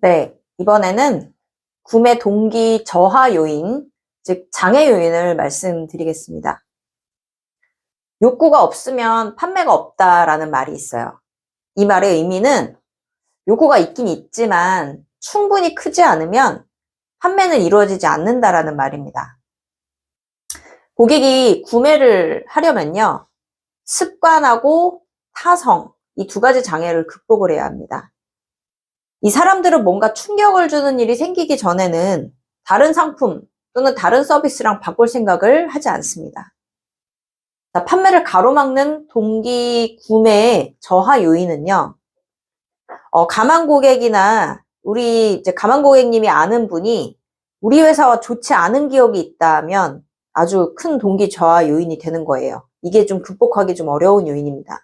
네, 이번에는 구매 동기 저하 요인, 즉 장애 요인을 말씀드리겠습니다. 욕구가 없으면 판매가 없다라는 말이 있어요. 이 말의 의미는 욕구가 있긴 있지만 충분히 크지 않으면 판매는 이루어지지 않는다라는 말입니다. 고객이 구매를 하려면요, 습관하고 타성, 이 두 가지 장애를 극복을 해야 합니다. 이 사람들은 뭔가 충격을 주는 일이 생기기 전에는 다른 상품 또는 다른 서비스랑 바꿀 생각을 하지 않습니다. 자, 판매를 가로막는 동기 구매의 저하 요인은요, 가망 고객이나 우리 이제 가망 고객님이 아는 분이 우리 회사와 좋지 않은 기억이 있다면 아주 큰 동기 저하 요인이 되는 거예요. 이게 좀 극복하기 좀 어려운 요인입니다.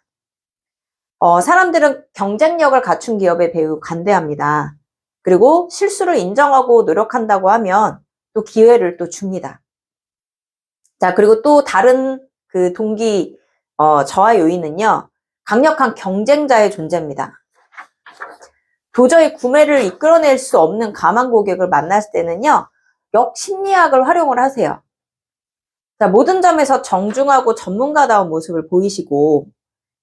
사람들은 경쟁력을 갖춘 기업에 매우 관대합니다. 그리고 실수를 인정하고 노력한다고 하면 또 기회를 또 줍니다. 자, 그리고 또 다른 그 동기 저하 요인은요, 강력한 경쟁자의 존재입니다. 도저히 구매를 이끌어낼 수 없는 가망 고객을 만났을 때는요, 역심리학을 활용을 하세요. 자, 모든 점에서 정중하고 전문가다운 모습을 보이시고,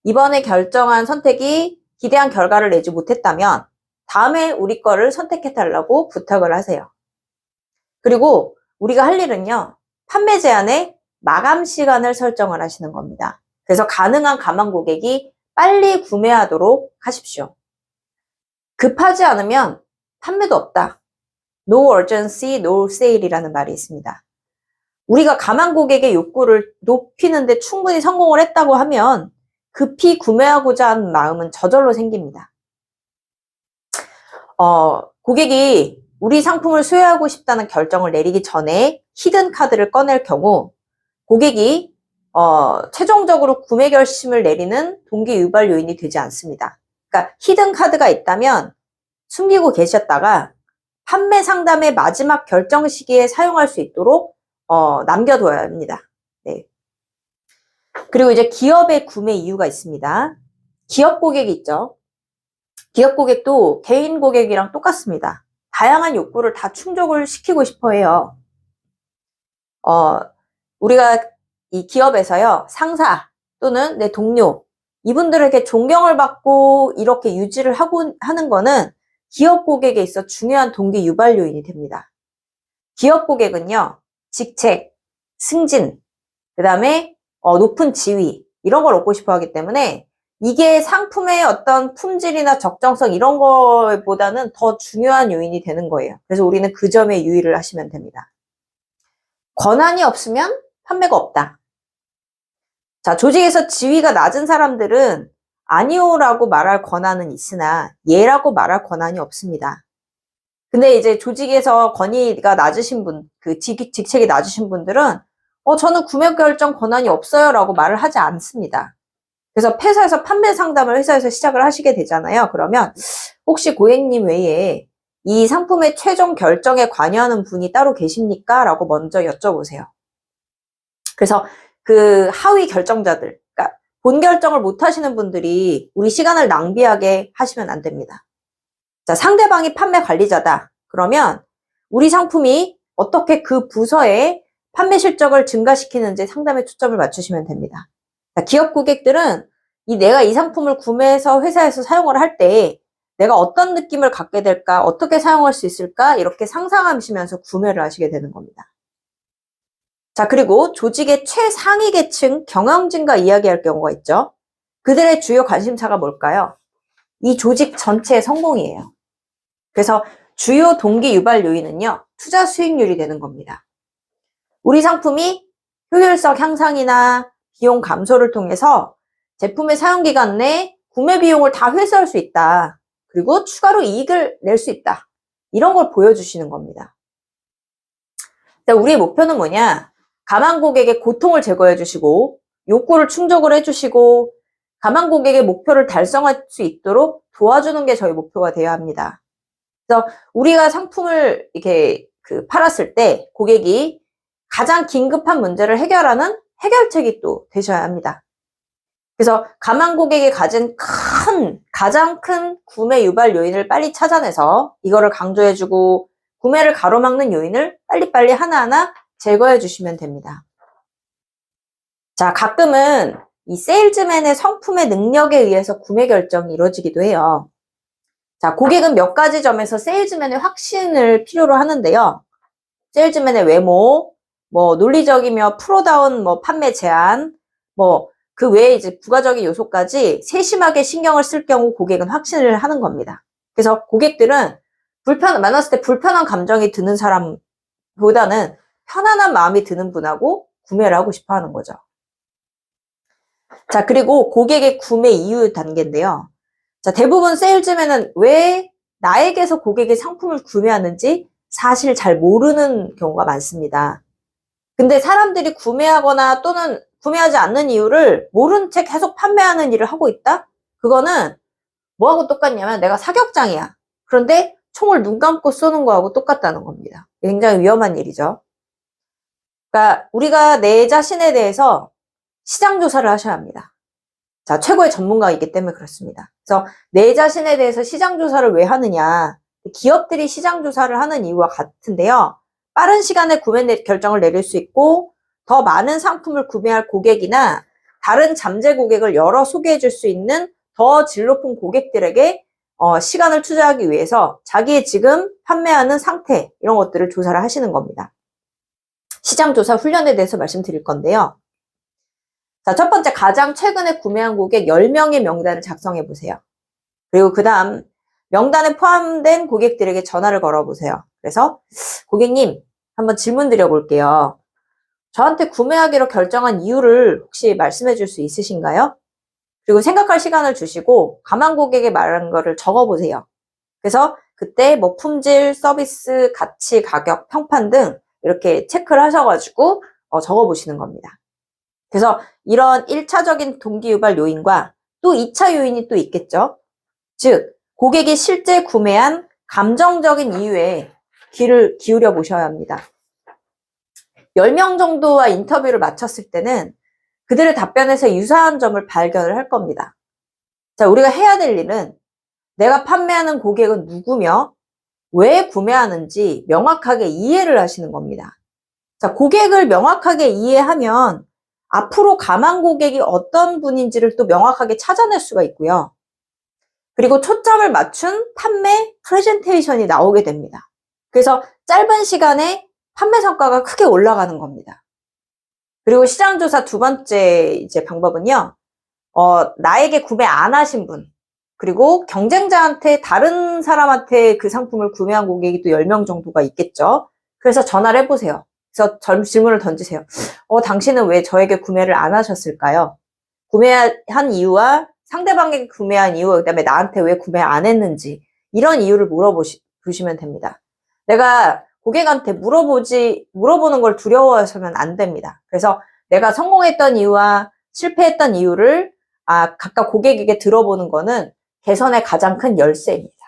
이번에 결정한 선택이 기대한 결과를 내지 못했다면 다음에 우리 거를 선택해달라고 부탁을 하세요. 그리고 우리가 할 일은요, 판매 제한에 마감 시간을 설정을 하시는 겁니다. 그래서 가능한 가망 고객이 빨리 구매하도록 하십시오. 급하지 않으면 판매도 없다. No urgency, no sale이라는 말이 있습니다. 우리가 가망 고객의 욕구를 높이는데 충분히 성공을 했다고 하면 급히 구매하고자 하는 마음은 저절로 생깁니다. 고객이 우리 상품을 수요하고 싶다는 결정을 내리기 전에 히든 카드를 꺼낼 경우 고객이 최종적으로 구매 결심을 내리는 동기 유발 요인이 되지 않습니다. 그러니까 히든 카드가 있다면 숨기고 계셨다가 판매 상담의 마지막 결정 시기에 사용할 수 있도록 남겨둬야 합니다. 네. 그리고 이제 기업의 구매 이유가 있습니다. 기업 고객이 있죠. 기업 고객도 개인 고객이랑 똑같습니다. 다양한 욕구를 다 충족을 시키고 싶어 해요. 우리가 이 기업에서요, 상사 또는 내 동료, 이분들에게 존경을 받고 이렇게 유지를 하는 거는 기업 고객에 있어 중요한 동기 유발 요인이 됩니다. 기업 고객은요, 직책, 승진, 그 다음에 높은 지위, 이런 걸 얻고 싶어 하기 때문에 이게 상품의 어떤 품질이나 적정성 이런 거보다는 더 중요한 요인이 되는 거예요. 그래서 우리는 그 점에 유의를 하시면 됩니다. 권한이 없으면 판매가 없다. 자, 조직에서 지위가 낮은 사람들은 아니오라고 말할 권한은 있으나 예라고 말할 권한이 없습니다. 근데 이제 조직에서 권위가 낮으신 분, 그 직책이 낮으신 분들은 저는 구매 결정 권한이 없어요 라고 말을 하지 않습니다. 그래서 회사에서 판매 상담을 회사에서 시작을 하시게 되잖아요. 그러면 혹시 고객님 외에 이 상품의 최종 결정에 관여하는 분이 따로 계십니까? 라고 먼저 여쭤보세요. 그래서 그 하위 결정자들, 그러니까 본 결정을 못 하시는 분들이 우리 시간을 낭비하게 하시면 안 됩니다. 자, 상대방이 판매 관리자다. 그러면 우리 상품이 어떻게 그 부서의 판매 실적을 증가시키는지 상담에 초점을 맞추시면 됩니다. 자, 기업 고객들은 내가 이 상품을 구매해서 회사에서 사용을 할 때 내가 어떤 느낌을 갖게 될까, 어떻게 사용할 수 있을까, 이렇게 상상하시면서 구매를 하시게 되는 겁니다. 자, 그리고 조직의 최상위 계층 경영진과 이야기할 경우가 있죠. 그들의 주요 관심사가 뭘까요? 이 조직 전체의 성공이에요. 그래서 주요 동기 유발 요인은요, 투자 수익률이 되는 겁니다. 우리 상품이 효율성 향상이나 비용 감소를 통해서 제품의 사용기간 내 구매 비용을 다 회수할 수 있다. 그리고 추가로 이익을 낼 수 있다. 이런 걸 보여주시는 겁니다. 우리의 목표는 뭐냐? 가망 고객의 고통을 제거해 주시고 욕구를 충족을 해주시고 가망 고객의 목표를 달성할 수 있도록 도와주는 게 저희 목표가 되어야 합니다. 그래서 우리가 상품을 이렇게 팔았을 때 고객이 가장 긴급한 문제를 해결하는 해결책이 또 되셔야 합니다. 그래서 가망 고객이 가진 큰 가장 큰 구매 유발 요인을 빨리 찾아내서 이거를 강조해주고 구매를 가로막는 요인을 빨리빨리 하나하나 제거해 주시면 됩니다. 자, 가끔은 이 세일즈맨의 성품의 능력에 의해서 구매 결정이 이루어지기도 해요. 자, 고객은 몇 가지 점에서 세일즈맨의 확신을 필요로 하는데요. 세일즈맨의 외모, 뭐 논리적이며 프로다운 뭐 판매 제안, 뭐 그 외에 이제 부가적인 요소까지 세심하게 신경을 쓸 경우 고객은 확신을 하는 겁니다. 그래서 고객들은 만났을 때 불편한 감정이 드는 사람보다는 편안한 마음이 드는 분하고 구매를 하고 싶어 하는 거죠. 자, 그리고 고객의 구매 이유 단계인데요. 자, 대부분 세일즈맨은 왜 나에게서 고객의 상품을 구매하는지 사실 잘 모르는 경우가 많습니다. 근데 사람들이 구매하거나 또는 구매하지 않는 이유를 모른 채 계속 판매하는 일을 하고 있다? 그거는 뭐하고 똑같냐면 내가 사격장이야. 그런데 총을 눈 감고 쏘는 거하고 똑같다는 겁니다. 굉장히 위험한 일이죠. 그러니까 우리가 내 자신에 대해서 시장 조사를 하셔야 합니다. 자, 최고의 전문가이기 때문에 그렇습니다. 그래서 내 자신에 대해서 시장 조사를 왜 하느냐. 기업들이 시장 조사를 하는 이유와 같은데요. 빠른 시간에 구매 결정을 내릴 수 있고 더 많은 상품을 구매할 고객이나 다른 잠재 고객을 열어 소개해 줄 수 있는 더 질 높은 고객들에게 시간을 투자하기 위해서 자기의 지금 판매하는 상태 이런 것들을 조사를 하시는 겁니다. 시장 조사 훈련에 대해서 말씀드릴 건데요. 자, 첫 번째 가장 최근에 구매한 고객 10명의 명단을 작성해 보세요. 그리고 그 다음 명단에 포함된 고객들에게 전화를 걸어 보세요. 그래서 고객님 한번 질문 드려볼게요. 저한테 구매하기로 결정한 이유를 혹시 말씀해 줄 수 있으신가요? 그리고 생각할 시간을 주시고 가망 고객이 말한 거를 적어 보세요. 그래서 그때 뭐 품질, 서비스, 가치, 가격, 평판 등 이렇게 체크를 하셔가지고 적어 보시는 겁니다. 그래서 이런 1차적인 동기 유발 요인과 또 2차 요인이 또 있겠죠. 즉 고객이 실제 구매한 감정적인 이유에 귀를 기울여 보셔야 합니다. 10명 정도와 인터뷰를 마쳤을 때는 그들의 답변에서 유사한 점을 발견을 할 겁니다. 자, 우리가 해야 될 일은 내가 판매하는 고객은 누구며 왜 구매하는지 명확하게 이해를 하시는 겁니다. 자, 고객을 명확하게 이해하면 앞으로 가망 고객이 어떤 분인지를 또 명확하게 찾아낼 수가 있고요. 그리고 초점을 맞춘 판매 프레젠테이션이 나오게 됩니다. 그래서 짧은 시간에 판매 성과가 크게 올라가는 겁니다. 그리고 시장조사 두 번째 이제 방법은요. 나에게 구매 안 하신 분, 그리고 경쟁자한테 다른 사람한테 그 상품을 구매한 고객이 또 10명 정도가 있겠죠. 그래서 전화를 해보세요. 그래서 질문을 던지세요. 당신은 왜 저에게 구매를 안 하셨을까요? 구매한 이유와 상대방에게 구매한 이유, 그다음에 나한테 왜 구매 안 했는지 이런 이유를 물어보시면 됩니다. 내가 고객한테 물어보는 걸 두려워하시면 안 됩니다. 그래서 내가 성공했던 이유와 실패했던 이유를 각각 고객에게 들어보는 거는 개선의 가장 큰 열쇠입니다.